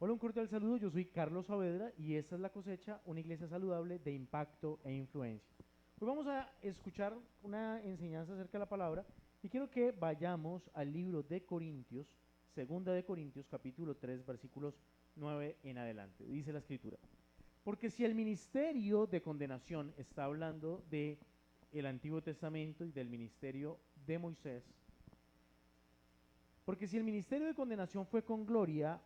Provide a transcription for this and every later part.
Hola, un cordial saludo, yo soy Carlos Saavedra y esta es La Cosecha, una iglesia saludable de impacto e influencia. Hoy vamos a escuchar una enseñanza acerca de la palabra y quiero que vayamos al libro de Corintios, segunda de Corintios, capítulo 3, versículos 9 en adelante. Dice la escritura: porque si el ministerio de condenación está hablando de el Antiguo Testamento y del ministerio de Moisés, porque si el ministerio de condenación fue con gloria,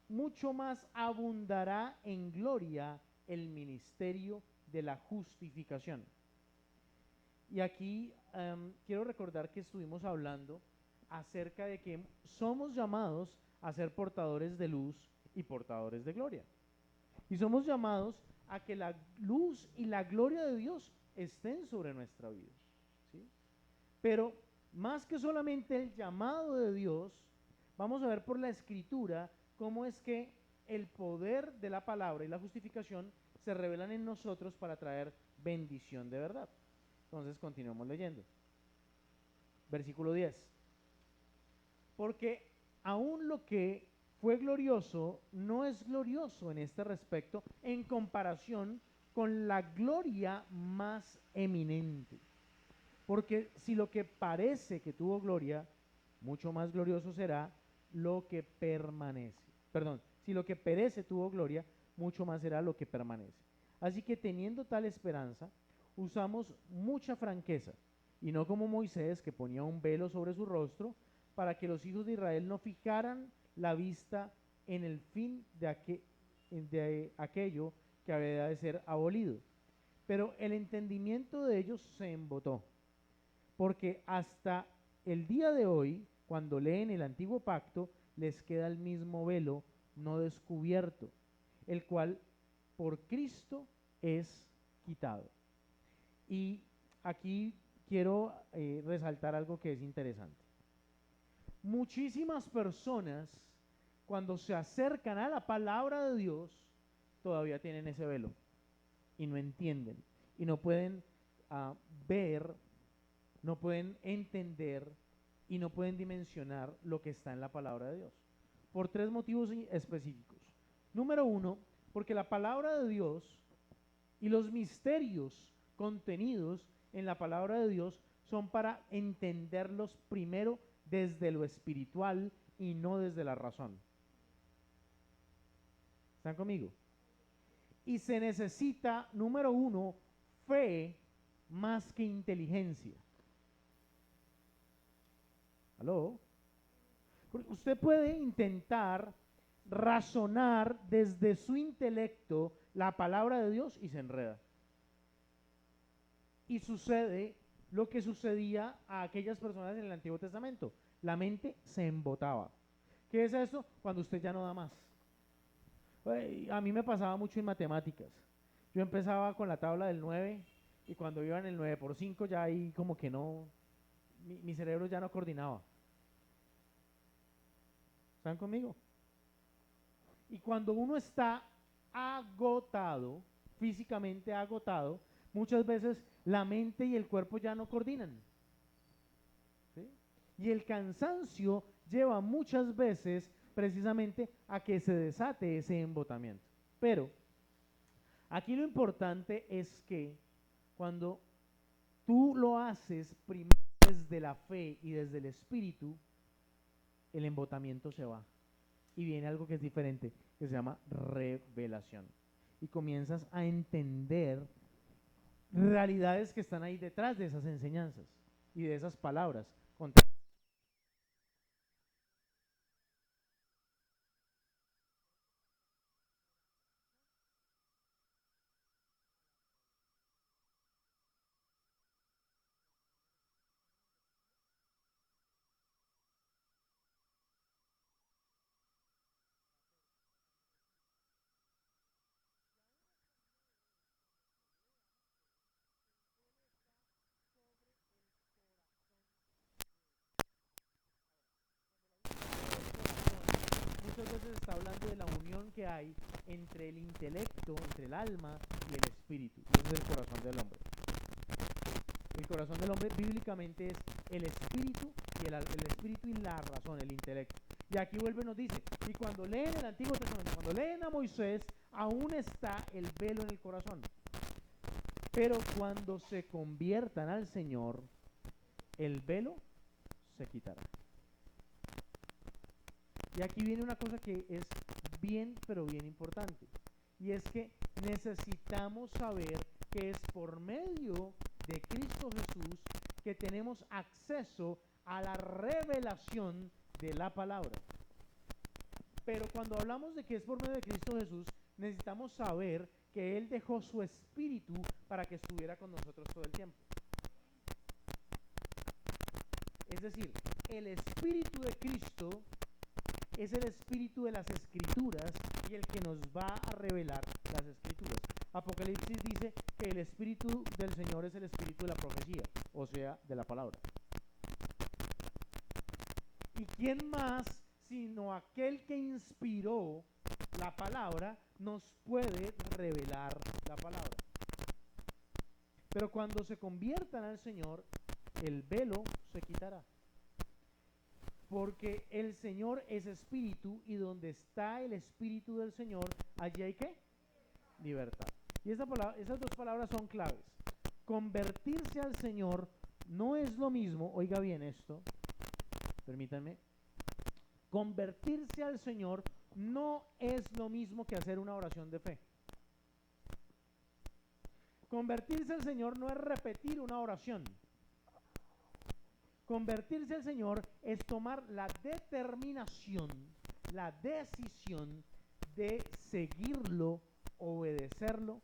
mucho más abundará en gloria el ministerio de la justificación. Y aquí quiero recordar que estuvimos hablando acerca de que somos llamados a ser portadores de luz y portadores de gloria. Y somos llamados a que la luz y la gloria de Dios estén sobre nuestra vida, ¿sí? Pero más que solamente el llamado de Dios, vamos a ver por la Escritura cómo es que el poder de la palabra y la justificación se revelan en nosotros para traer bendición de verdad. Entonces continuamos leyendo. Versículo 10. Porque aún lo que fue glorioso no es glorioso en este respecto en comparación con la gloria más eminente. Porque si lo que parece que tuvo gloria, mucho más glorioso será lo que permanece. Perdón, si lo que perece tuvo gloria, mucho más será lo que permanece. Así que teniendo tal esperanza, usamos mucha franqueza, y no como Moisés, que ponía un velo sobre su rostro, para que los hijos de Israel no fijaran la vista en el fin de aquello que había de ser abolido. Pero el entendimiento de ellos se embotó, porque hasta el día de hoy, cuando leen el antiguo pacto, les queda el mismo velo no descubierto, el cual por Cristo es quitado. Y aquí quiero resaltar algo que es interesante. Muchísimas personas, cuando se acercan a la palabra de Dios, todavía tienen ese velo y no entienden y no pueden ver, no pueden entender y no pueden dimensionar lo que está en la palabra de Dios, por tres motivos específicos. Número uno, porque la palabra de Dios y los misterios contenidos en la palabra de Dios son para entenderlos primero desde lo espiritual y no desde la razón. ¿Están conmigo? Y se necesita, número uno, fe más que inteligencia. ¿Aló? Porque usted puede intentar razonar desde su intelecto la palabra de Dios y se enreda. Y sucede lo que sucedía a aquellas personas en el Antiguo Testamento. La mente se embotaba. ¿Qué es eso? Cuando usted ya no da más. A mí me pasaba mucho en matemáticas. Yo empezaba con la tabla del 9 y cuando iba en el 9 por 5 ya ahí como que no, mi cerebro ya no coordinaba. ¿Están conmigo? Y cuando uno está agotado, físicamente agotado, muchas veces la mente y el cuerpo ya no coordinan. ¿Sí? Y el cansancio lleva muchas veces precisamente a que se desate ese embotamiento. Pero aquí lo importante es que cuando tú lo haces primero desde la fe y desde el espíritu, el embotamiento se va. Y viene algo que es diferente, que se llama revelación. Y comienzas a entender realidades que están ahí detrás de esas enseñanzas y de esas palabras. Muchas veces está hablando de la unión que hay entre el intelecto, entre el alma y el espíritu. Ese es el corazón del hombre. El corazón del hombre bíblicamente es el espíritu y el espíritu y la razón, el intelecto. Y aquí vuelve y nos dice, y cuando leen el Antiguo Testamento, cuando leen a Moisés, aún está el velo en el corazón. Pero cuando se conviertan al Señor, el velo se quitará. Y aquí viene una cosa que es bien, pero bien importante. Y es que necesitamos saber que es por medio de Cristo Jesús que tenemos acceso a la revelación de la palabra. Pero cuando hablamos de que es por medio de Cristo Jesús, necesitamos saber que Él dejó su Espíritu para que estuviera con nosotros todo el tiempo. Es decir, el Espíritu de Cristo es el Espíritu de las Escrituras y el que nos va a revelar las Escrituras. Apocalipsis dice que el Espíritu del Señor es el Espíritu de la profecía, o sea, de la palabra. ¿Y quién más sino aquel que inspiró la palabra nos puede revelar la palabra? Pero cuando se conviertan al Señor, el velo se quitará. Porque el Señor es espíritu y donde está el espíritu del Señor, allí hay ¿qué? Libertad. Y esas dos palabras son claves. Convertirse al Señor no es lo mismo, oiga bien esto, permítanme, convertirse al Señor no es lo mismo que hacer una oración de fe. Convertirse al Señor no es repetir una oración. Convertirse al Señor es tomar la determinación, la decisión de seguirlo, obedecerlo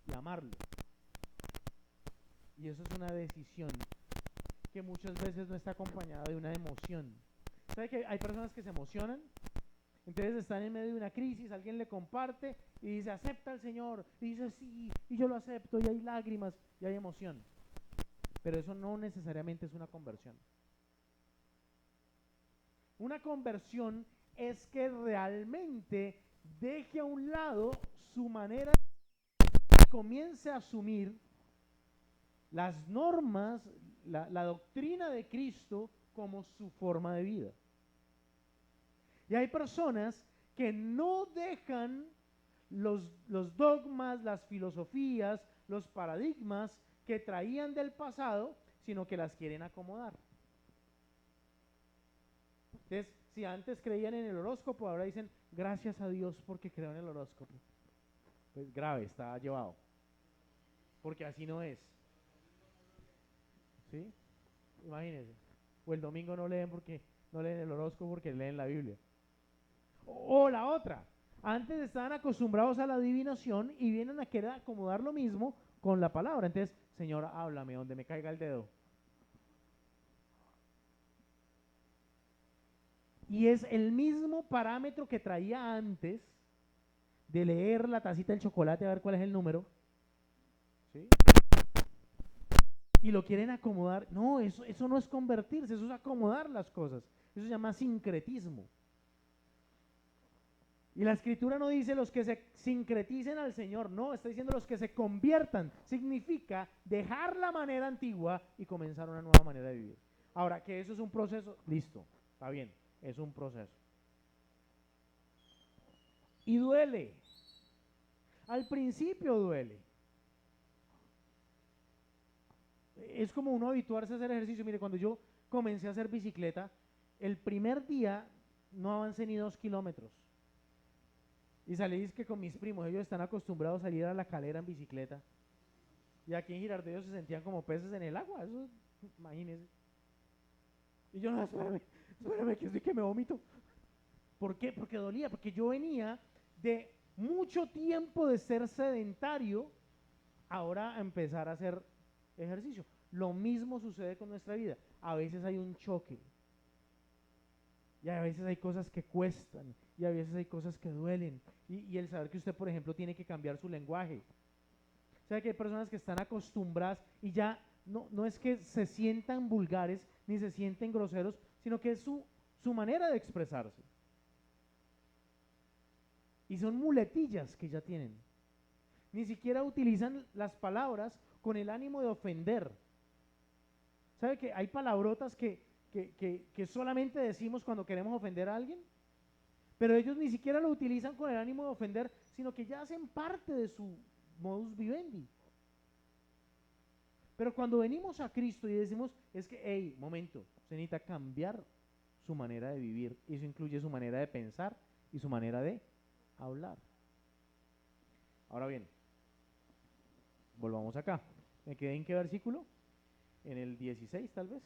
y amarlo. Y eso es una decisión que muchas veces no está acompañada de una emoción. ¿Sabe que hay personas que se emocionan? Entonces están en medio de una crisis, alguien le comparte y dice, acepta al Señor, y dice, sí, y yo lo acepto, y hay lágrimas, y hay emoción. Pero eso no necesariamente es una conversión. Una conversión es que realmente deje a un lado su manera y comience a asumir las normas, la doctrina de Cristo como su forma de vida. Y hay personas que no dejan los dogmas, las filosofías, los paradigmas que traían del pasado, sino que las quieren acomodar. Entonces, si antes creían en el horóscopo, ahora dicen, gracias a Dios porque creo en el horóscopo. Pues grave, está llevado. Porque así no es. ¿Sí? Imagínense. O el domingo no leen porque no leen el horóscopo porque leen la Biblia. O la otra. Antes estaban acostumbrados a la adivinación y vienen a querer acomodar lo mismo con la palabra. Entonces, Señor, háblame donde me caiga el dedo. Y es el mismo parámetro que traía antes de leer la tacita del chocolate a ver cuál es el número. ¿Sí? Y lo quieren acomodar. No, eso no es convertirse, eso es acomodar las cosas. Eso se llama sincretismo. Y la Escritura no dice los que se sincreticen al Señor, no, está diciendo los que se conviertan. Significa dejar la manera antigua y comenzar una nueva manera de vivir. Ahora, que eso es un proceso, listo, está bien, es un proceso. Y duele. Al principio duele. Es como uno habituarse a hacer ejercicio. Mire, cuando yo comencé a hacer bicicleta, el primer día no avancé ni 2 kilómetros. Y salí que con mis primos, ellos están acostumbrados a salir a la calera en bicicleta. Y aquí en Girardot ellos se sentían como peces en el agua, eso, imagínense. Y yo, no, espérame, que estoy que me vomito. ¿Por qué? Porque dolía, porque yo venía de mucho tiempo de ser sedentario, ahora a empezar a hacer ejercicio. Lo mismo sucede con nuestra vida. A veces hay un choque. Y a veces hay cosas que cuestan, y a veces hay cosas que duelen. Y el saber que usted, por ejemplo, tiene que cambiar su lenguaje. O sea, que hay personas que están acostumbradas y ya no es que se sientan vulgares ni se sienten groseros, sino que es su manera de expresarse. Y son muletillas que ya tienen. Ni siquiera utilizan las palabras con el ánimo de ofender. ¿Sabe que hay palabrotas que que solamente decimos cuando queremos ofender a alguien, pero ellos ni siquiera lo utilizan con el ánimo de ofender, sino que ya hacen parte de su modus vivendi. Pero cuando venimos a Cristo y decimos, es que, hey, momento, se necesita cambiar su manera de vivir, y eso incluye su manera de pensar y su manera de hablar. Ahora bien, volvamos acá. ¿Me quedé en qué versículo? En el 16 tal vez.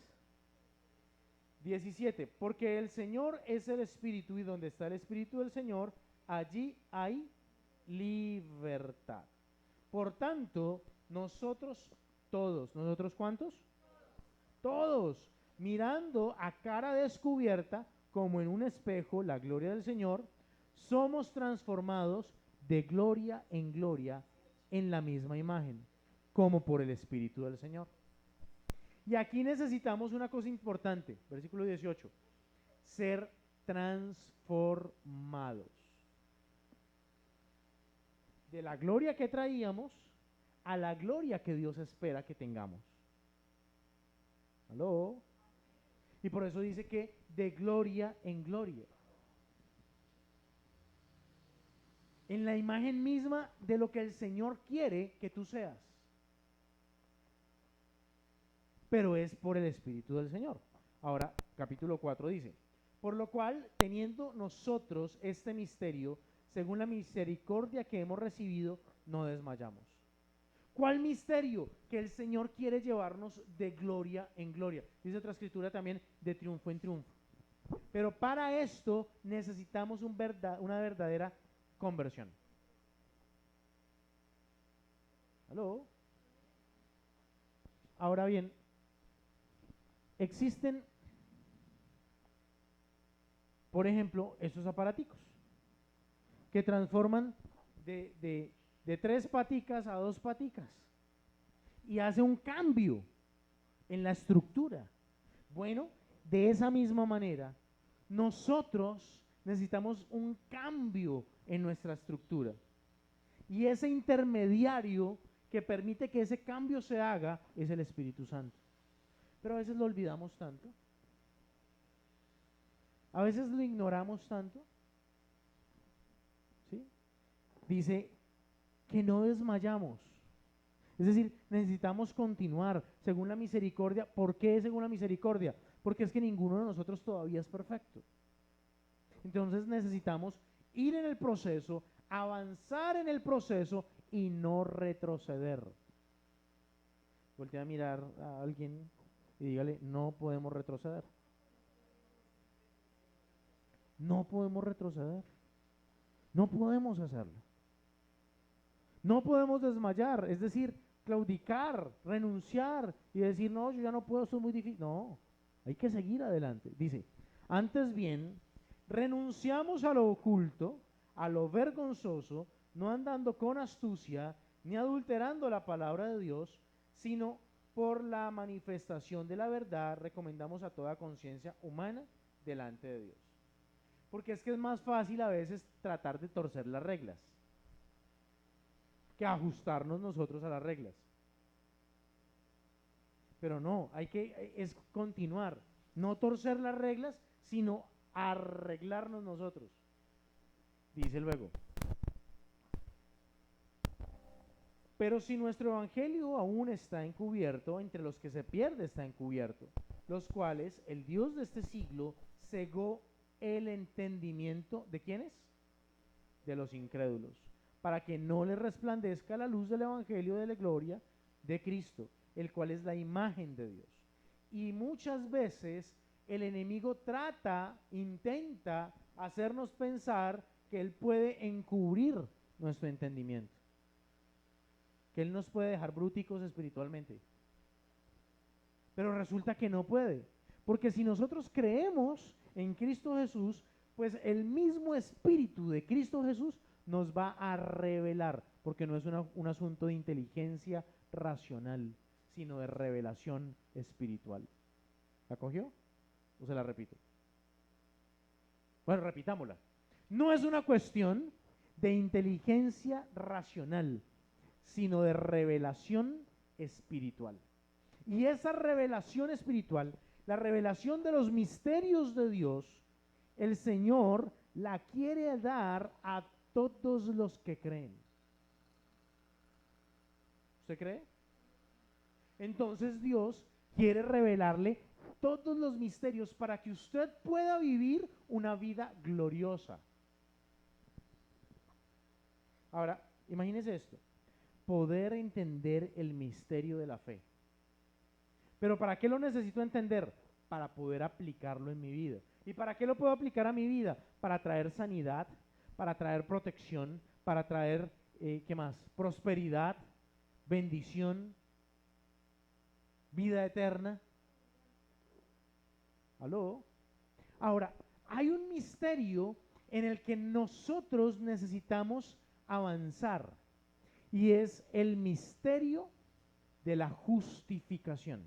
17, porque el Señor es el Espíritu, y donde está el Espíritu del Señor, allí hay libertad. Por tanto, nosotros todos, ¿nosotros cuántos? Todos, mirando a cara descubierta, como en un espejo, la gloria del Señor, somos transformados de gloria en gloria en la misma imagen, como por el Espíritu del Señor. Y aquí necesitamos una cosa importante, versículo 18, ser transformados. De la gloria que traíamos a la gloria que Dios espera que tengamos. ¿Aló? Y por eso dice que de gloria en gloria. En la imagen misma de lo que el Señor quiere que tú seas. Pero es por el Espíritu del Señor. Ahora, capítulo 4 dice, por lo cual, teniendo nosotros este misterio, según la misericordia que hemos recibido, no desmayamos. ¿Cuál misterio? Que el Señor quiere llevarnos de gloria en gloria. Dice otra escritura también, de triunfo en triunfo. Pero para esto necesitamos una verdadera conversión. ¿Aló? Ahora bien, existen, por ejemplo, estos aparaticos que transforman de 3 paticas a 2 paticas y hace un cambio en la estructura. Bueno, de esa misma manera, nosotros necesitamos un cambio en nuestra estructura. Y ese intermediario que permite que ese cambio se haga es el Espíritu Santo. Pero a veces lo olvidamos tanto. A veces lo ignoramos tanto. ¿Sí? Dice que no desmayamos. Es decir, necesitamos continuar según la misericordia. ¿Por qué según la misericordia? Porque es que ninguno de nosotros todavía es perfecto. Entonces necesitamos ir en el proceso, avanzar en el proceso y no retroceder. Voltea a mirar a alguien y dígale, no podemos retroceder. No podemos retroceder. No podemos hacerlo. No podemos desmayar, es decir, claudicar, renunciar y decir, no, yo ya no puedo, esto es muy difícil. No, hay que seguir adelante. Dice, antes bien, renunciamos a lo oculto, a lo vergonzoso, no andando con astucia, ni adulterando la palabra de Dios, sino por la manifestación de la verdad, recomendamos a toda conciencia humana delante de Dios. Porque es que es más fácil a veces tratar de torcer las reglas que ajustarnos nosotros a las reglas. Pero no, es continuar, no torcer las reglas, sino arreglarnos nosotros. Dice luego, pero si nuestro evangelio aún está encubierto, entre los que se pierde está encubierto, los cuales el Dios de este siglo cegó el entendimiento, ¿de quiénes? De los incrédulos, para que no les resplandezca la luz del evangelio de la gloria de Cristo, el cual es la imagen de Dios. Y muchas veces el enemigo intenta hacernos pensar que él puede encubrir nuestro entendimiento, que él nos puede dejar bruticos espiritualmente. Pero resulta que no puede, porque si nosotros creemos en Cristo Jesús, pues el mismo Espíritu de Cristo Jesús nos va a revelar, porque no es un asunto de inteligencia racional, sino de revelación espiritual. ¿La cogió? ¿O se la repito? Bueno, repitámosla. No es una cuestión de inteligencia racional, sino de revelación espiritual. Y esa revelación espiritual La revelación de los misterios de Dios, el Señor la quiere dar a todos los que creen. ¿Usted cree? Entonces Dios quiere revelarle todos los misterios para que usted pueda vivir una vida gloriosa. Ahora, imagínese esto, poder entender el misterio de la fe. ¿Pero para qué lo necesito entender? Para poder aplicarlo en mi vida. ¿Y para qué lo puedo aplicar a mi vida? Para traer sanidad, para traer protección, para traer, ¿qué más? Prosperidad, bendición, vida eterna. ¿Aló? Ahora, hay un misterio en el que nosotros necesitamos avanzar y es el misterio de la justificación.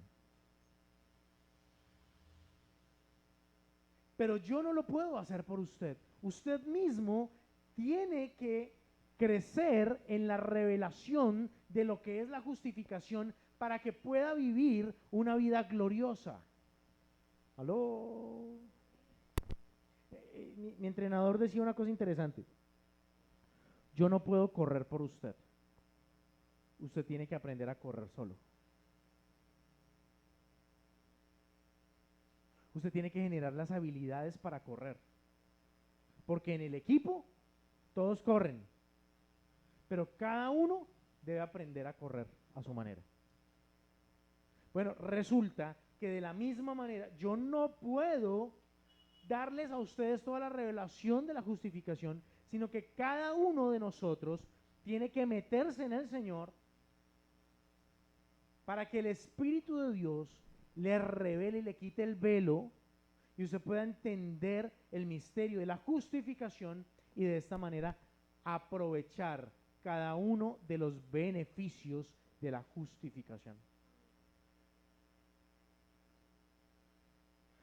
Pero yo no lo puedo hacer por usted. Usted mismo tiene que crecer en la revelación de lo que es la justificación para que pueda vivir una vida gloriosa. ¿Aló? Mi entrenador decía una cosa interesante. Yo no puedo correr por usted. Usted tiene que aprender a correr solo. Usted tiene que generar las habilidades para correr. Porque en el equipo todos corren, pero cada uno debe aprender a correr a su manera. Bueno, resulta que de la misma manera yo no puedo darles a ustedes toda la revelación de la justificación, sino que cada uno de nosotros tiene que meterse en el Señor para que el Espíritu de Dios le revele y le quite el velo y usted pueda entender el misterio de la justificación y de esta manera aprovechar cada uno de los beneficios de la justificación.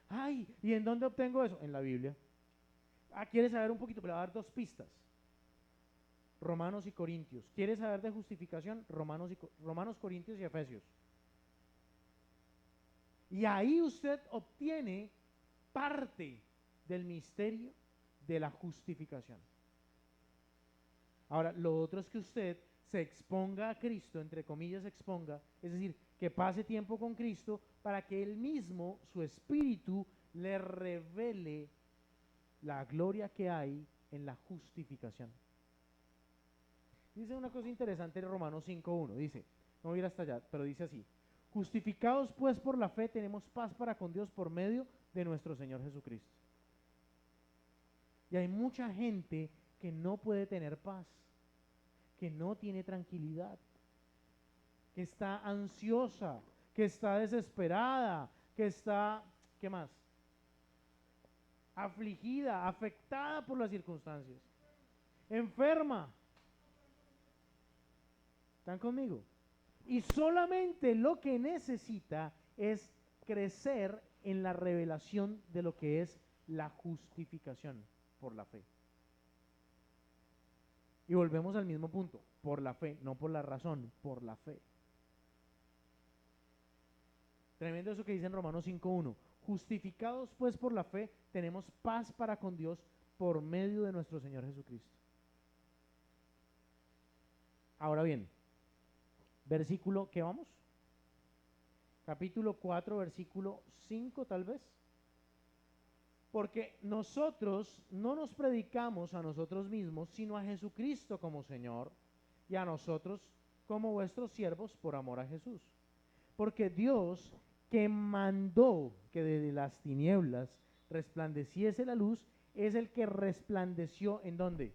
Ay, ¿y en dónde obtengo eso? En la Biblia. ¿Quieres saber un poquito? Le voy a dar 2 pistas. Romanos y Corintios. ¿Quieres saber de justificación? Romanos, Corintios y Efesios. Y ahí usted obtiene parte del misterio de la justificación. Ahora, lo otro es que usted se exponga a Cristo, entre comillas exponga, es decir, que pase tiempo con Cristo para que Él mismo, su Espíritu, le revele la gloria que hay en la justificación. Dice una cosa interesante en Romanos 5.1, dice, no voy a ir hasta allá, pero dice así: justificados pues por la fe tenemos paz para con Dios por medio de nuestro Señor Jesucristo. Y hay mucha gente que no puede tener paz, que no tiene tranquilidad, que está ansiosa, que está desesperada, que está, ¿qué más? Afligida, afectada por las circunstancias, enferma. ¿Están conmigo? Y solamente lo que necesita es crecer en la revelación de lo que es la justificación por la fe. Y volvemos al mismo punto, por la fe, no por la razón, por la fe. Tremendo eso que dice en Romanos 5.1. Justificados pues por la fe, tenemos paz para con Dios por medio de nuestro Señor Jesucristo. Ahora bien, versículo, ¿qué vamos? Capítulo 4, versículo 5 tal vez. Porque nosotros no nos predicamos a nosotros mismos, sino a Jesucristo como Señor, y a nosotros como vuestros siervos por amor a Jesús. Porque Dios, que mandó que desde las tinieblas resplandeciese la luz, es el que resplandeció ¿en dónde?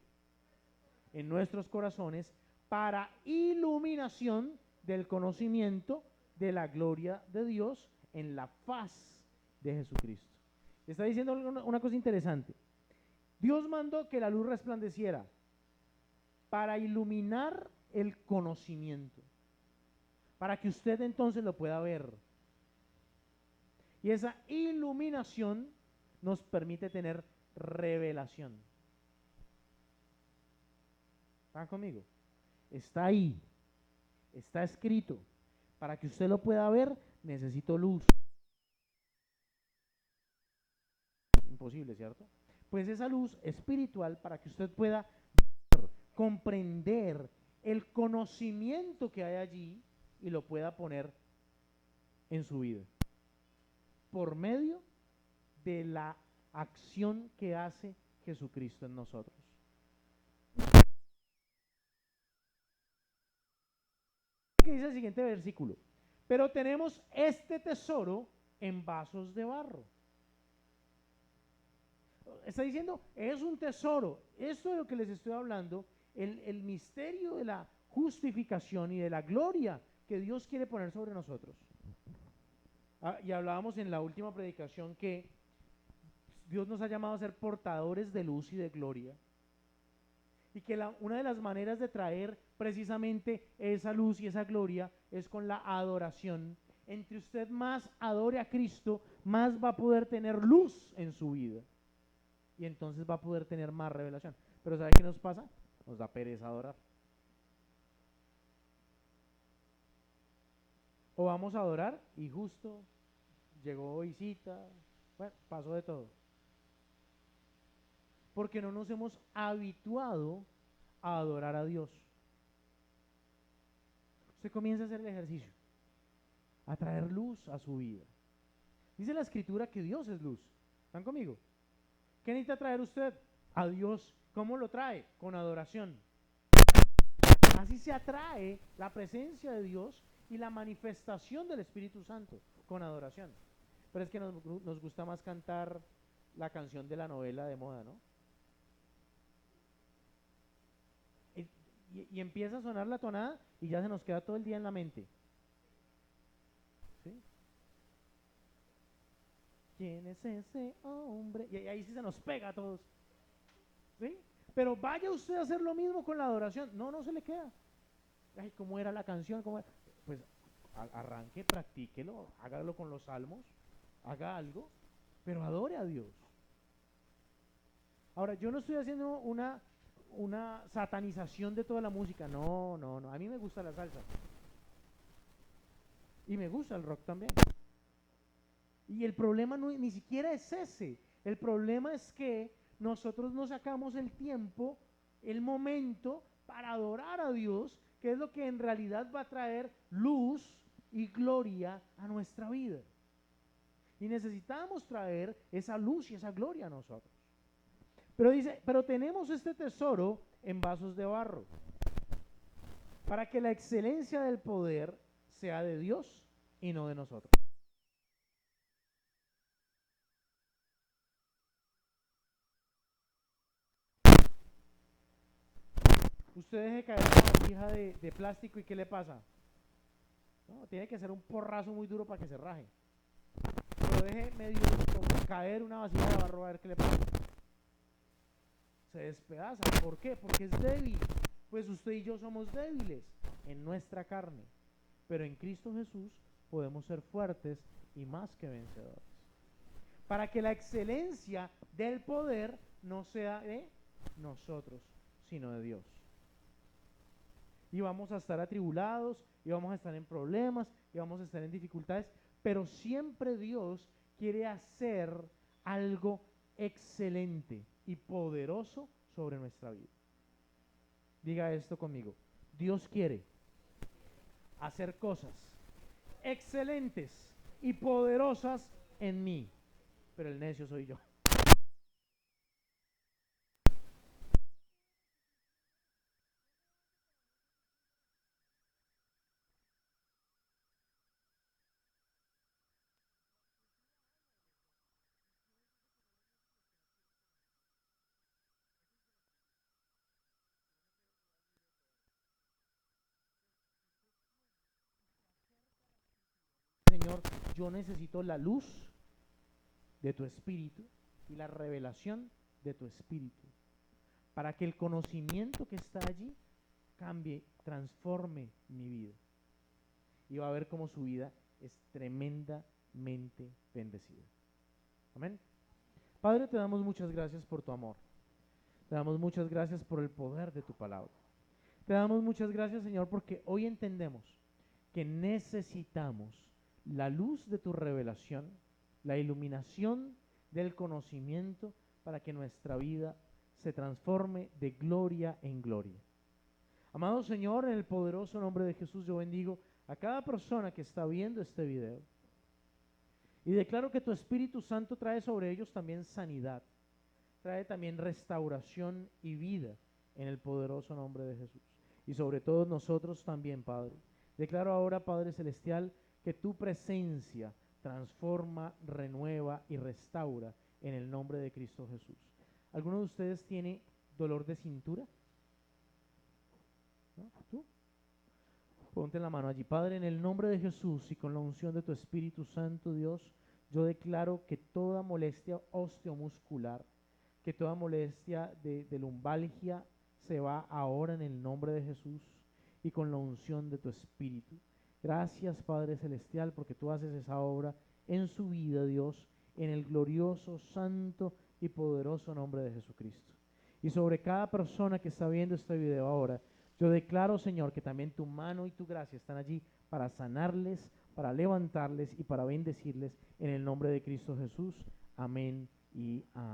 En nuestros corazones, para iluminación del conocimiento de la gloria de Dios en la faz de Jesucristo. Está diciendo una cosa interesante. Dios mandó que la luz resplandeciera para iluminar el conocimiento, para que usted entonces lo pueda ver. Y esa iluminación nos permite tener revelación. ¿Están conmigo? Está ahí, está escrito. Para que usted lo pueda ver, necesito luz. imposible, ¿cierto? Pues esa luz espiritual para que usted pueda comprender el conocimiento que hay allí y lo pueda poner en su vida por medio de la acción que hace Jesucristo en nosotros. ¿Qué dice el siguiente versículo? Pero tenemos este tesoro en vasos de barro. Está diciendo, es un tesoro. Esto de lo que les estoy hablando, el misterio de la justificación y de la gloria que Dios quiere poner sobre nosotros. Y hablábamos en la última predicación que Dios nos ha llamado a ser portadores de luz y de gloria. Y que una de las maneras de traer precisamente esa luz y esa gloria es con la adoración. Entre usted más adore a Cristo, más va a poder tener luz en su vida. Y entonces va a poder tener más revelación. Pero ¿sabe qué nos pasa? Nos da pereza adorar. O vamos a adorar y justo llegó visita, bueno, pasó de todo. Porque no nos hemos habituado a adorar a Dios. Usted comienza a hacer el ejercicio, a traer luz a su vida. Dice la Escritura que Dios es luz. ¿Están conmigo? ¿Qué necesita traer usted? A Dios. ¿Cómo lo trae? Con adoración. Así se atrae la presencia de Dios y la manifestación del Espíritu Santo, con adoración. Pero es que nos gusta más cantar la canción de la novela de moda, ¿no? Y empieza a sonar la tonada y ya se nos queda todo el día en la mente. ¿Sí? ¿Quién es ese hombre? Y ahí sí se nos pega a todos. ¿Sí? Pero vaya usted a hacer lo mismo con la adoración. No, no se le queda. Ay, ¿cómo era la canción? ¿Cómo era? Pues arranque, practíquelo, hágalo con los salmos, haga algo, pero adore a Dios. Ahora, yo no estoy haciendo una satanización de toda la música. No, no, no. A mí me gusta la salsa. Y me gusta el rock también. Y el problema ni siquiera es ese. El problema es que nosotros no sacamos el tiempo, el momento para adorar a Dios, que es lo que en realidad va a traer luz y gloria a nuestra vida. Y necesitamos traer esa luz y esa gloria a nosotros. Pero dice, pero tenemos este tesoro en vasos de barro, para que la excelencia del poder sea de Dios y no de nosotros. Usted deje caer una vasija de plástico y ¿qué le pasa? No, tiene que ser un porrazo muy duro para que se raje. Pero deje medio como caer una vasija de barro a ver qué le pasa. Se despedaza. ¿Por qué? Porque es débil. Pues usted y yo somos débiles en nuestra carne. Pero en Cristo Jesús podemos ser fuertes y más que vencedores. Para que la excelencia del poder no sea de nosotros, sino de Dios. Y vamos a estar atribulados, y vamos a estar en problemas, y vamos a estar en dificultades, pero siempre Dios quiere hacer algo excelente y poderoso sobre nuestra vida. Diga esto conmigo. Dios quiere hacer cosas excelentes y poderosas en mí, pero el necio soy yo. Señor, yo necesito la luz de tu espíritu y la revelación de tu espíritu para que el conocimiento que está allí cambie, transforme mi vida. Y va a ver cómo su vida es tremendamente bendecida. Amén. Padre, te damos muchas gracias por tu amor. Te damos muchas gracias por el poder de tu palabra. Te damos muchas gracias, Señor, porque hoy entendemos que necesitamos la luz de tu revelación, la iluminación del conocimiento, para que nuestra vida se transforme de gloria en gloria. Amado Señor, en el poderoso nombre de Jesús, yo bendigo a cada persona que está viendo este video y declaro que tu Espíritu Santo trae sobre ellos también sanidad, trae también restauración y vida en el poderoso nombre de Jesús. Y sobre todos nosotros también, Padre. Declaro ahora, Padre Celestial, que tu presencia transforma, renueva y restaura en el nombre de Cristo Jesús. ¿Alguno de ustedes tiene dolor de cintura? ¿No? ¿Tú? Ponte la mano allí. Padre, en el nombre de Jesús y con la unción de tu Espíritu Santo, Dios, yo declaro que toda molestia osteomuscular, que toda molestia de lumbalgia se va ahora en el nombre de Jesús y con la unción de tu Espíritu. Gracias, Padre Celestial, porque tú haces esa obra en su vida, Dios, en el glorioso, santo y poderoso nombre de Jesucristo. Y sobre cada persona que está viendo este video ahora, yo declaro, Señor, que también tu mano y tu gracia están allí para sanarles, para levantarles y para bendecirles en el nombre de Cristo Jesús. Amén y amén.